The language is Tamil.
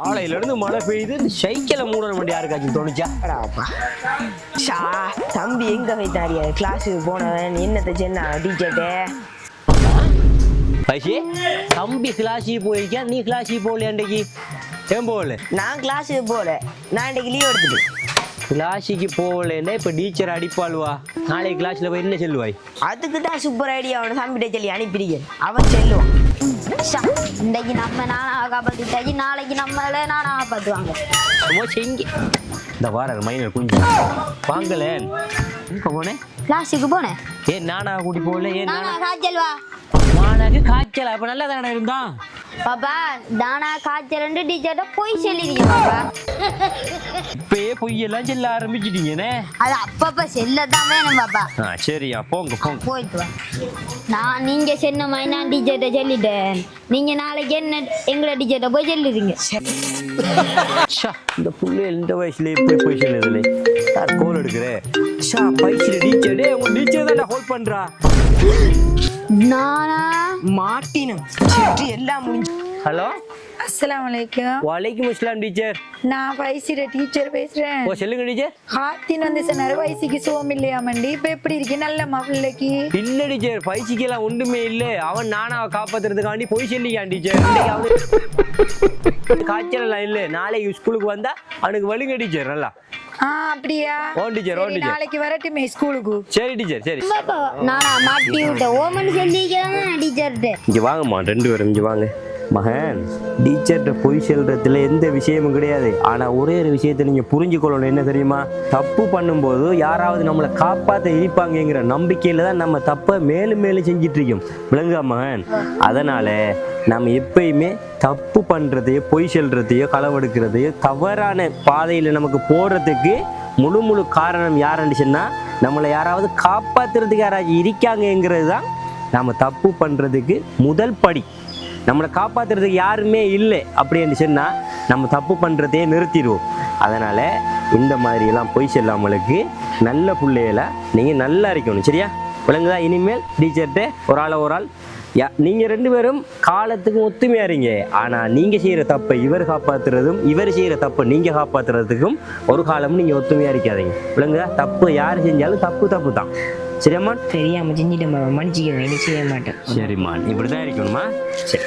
ஆலையில இருந்து மழை பெய்யுது, சைக்கிளை மூட வேண்டிய யாருக்காச்சும் தோணுச்சா? தம்பி எங்க போயிட்டாரியா? கிளாஸுக்கு போனவன் என்னத்தை சொன்னா டீச்சர்ட்டே? பைசி தம்பி கிளாஸுக்கு போயிருக்கேன், நீ கிளாஸுக்கு போகலையா? அன்றைக்கு ஏன் போகல? நான் கிளாஸுக்கு போகல, நான் இன்னைக்கு லீவ் எடுத்துட்டு. கிளாஸுக்கு போகலன்னா இப்ப டீச்சர் அடிப்பாளுவா. நாளைக்கு கிளாஸ்ல போய் என்ன சொல்லுவாய்? அதுக்கு தான் சூப்பர் ஐடியா அவனை தம்பிட்ட சொல்லி அனுப்பிடுங்க, அவன் செல்லுவான். இன்னைக்கு நம்ம நானாக காப்பாற்றிட்டாச்சு, நாளைக்கு நம்மள நானாக காப்பாற்றுவாங்க. இந்த வார மைனர் கொஞ்சம் வாங்கலேன். எங்க போனேன்? கிளாஸுக்கு போனேன். ஏன் நானா கூட்டி போகல? ஏன் நானா காய்ச்சல் வா மானாக்கு காய்ச்சல்? அப்ப நல்லா தானே இருந்தான் பாப்பா. தானா காய்ச்சல் டீச்சர்ட்ட போய் சொல்லிடுங்க பாப்பா. இப்பயே பொய்யெல்லாம் செல்ல ஆரம்பிச்சிட்டீங்கண்ணே. அது அப்பப்ப செல்லதான் வேணும் பாப்பா. சரியா, போங்க போங்க போயிட்டு வா. நான் நீங்க சொன்ன மாதிரி நான் டீச்சர்ட்ட சொல்லிட்டேன். நீங்க நாளைக்கு என்ன எங்களை டீச்சர்ட்ட போய் சொல்லிடுங்க. இந்த புள்ள எந்த வயசுல எப்படி போய் சொல்லுதுல யார் கோல் எடுக்கிறேன்? பைசில டீச்சர் உங்க டீச்சர் தான் ஹோல்ட் பண்றா. நானா மாட்டினும் எல்லாம் முடிஞ்சு. ஹலோ, அஸ்ஸலாமுஅலைக்கும். வலைக்கும் அஸ்ஸலாம் டீச்சர். நான் வைசிர டீச்சர் பேசுறேன். ஓ சொல்லுங்க டீச்சர். ஹாத்தின் வந்து சொன்னாரு வைசிக்கு சோம் இல்லையா மண்டி, இப்ப எப்படி இருக்கு? நல்ல பிள்ளைக்கு இல்ல டீச்சர், பைசிக்கெல்லாம் ஒன்றுமே இல்ல. அவன் நானாவை காப்பாத்துறதுக்காண்டி போய் சொல்லிக்கான் டீச்சர். காய்ச்சல் எல்லாம் இல்ல. நாளைக்கு ஸ்கூலுக்கு வந்தா அவனுக்கு வலுங்க டீச்சர் நல்லா. அப்படியா? Own teacher, own teacher. நாளைக்கு வரட்டுமே ஸ்கூலுக்கு? சரி டீச்சர், சரி. நானா மாட்டி விட்டேன். ஓமன் சொல்லிக்கிறாங்க டீச்சர்ட்ட. இங்க வாங்கம்மா, ரெண்டு பேரும் இங்க வாங்க. மகன், டீச்சர்கிட்ட பொய் சொல்றதுல எந்த விஷயமும் கிடையாது. ஆனா ஒரே ஒரு விஷயத்தை நீங்க புரிஞ்சுக்கொள்ளணும். என்ன தெரியுமா? தப்பு பண்ணும்போது யாராவது நம்மளை காப்பாற்ற இருப்பாங்கங்கிற நம்பிக்கையில தான் நம்ம தப்பை மேலும் மேலும் செஞ்சிட்டு இருக்கோம். விளங்குதா மகன்? அதனால நம்ம எப்பயுமே தப்பு பண்றதையோ பொய் சொல்றதையோ களவெடுக்கிறதையோ தவறான பாதையில நமக்கு போறதுக்கு முழு காரணம் யாருன்னு சொன்னா நம்மளை யாராவது காப்பாத்துறதுக்கு யாராச்சும் இருக்காங்கங்கிறது தான் நம்ம தப்பு பண்றதுக்கு முதல் படி. நம்மளை காப்பாற்றுறதுக்கு யாருமே இல்லை அப்படின்னு சொன்னால் நம்ம தப்பு பண்ணுறதையே நிறுத்திடுவோம். அதனால் இந்த மாதிரியெல்லாம் பொய் சொல்லாமலுக்கு நல்ல பிள்ளைகளை நீங்கள் நல்லா இருக்கணும். சரியா? விளங்குதா? இனிமேல் டீச்சர்கிட்ட ஒரு ஆள் நீங்கள் ரெண்டு பேரும் காலத்துக்கு ஒத்துமையாக இருங்க. ஆனால் நீங்கள் செய்கிற தப்பை இவர் காப்பாற்றுறதும் இவர் செய்கிற தப்பை நீங்கள் காப்பாற்றுறதுக்கும் ஒரு காலமும் நீங்கள் ஒத்துமையாக இருக்காதீங்க. விளங்குதா? தப்பு யார் செஞ்சாலும் தப்பு தான். சரியாம்மா? தெரியாம செஞ்சுட்டு மன்னிச்சுக்கிறேன், இனி செய்ய மாட்டேன். சரிம்மா, இப்படி தான் இருக்கணுமா? சரி.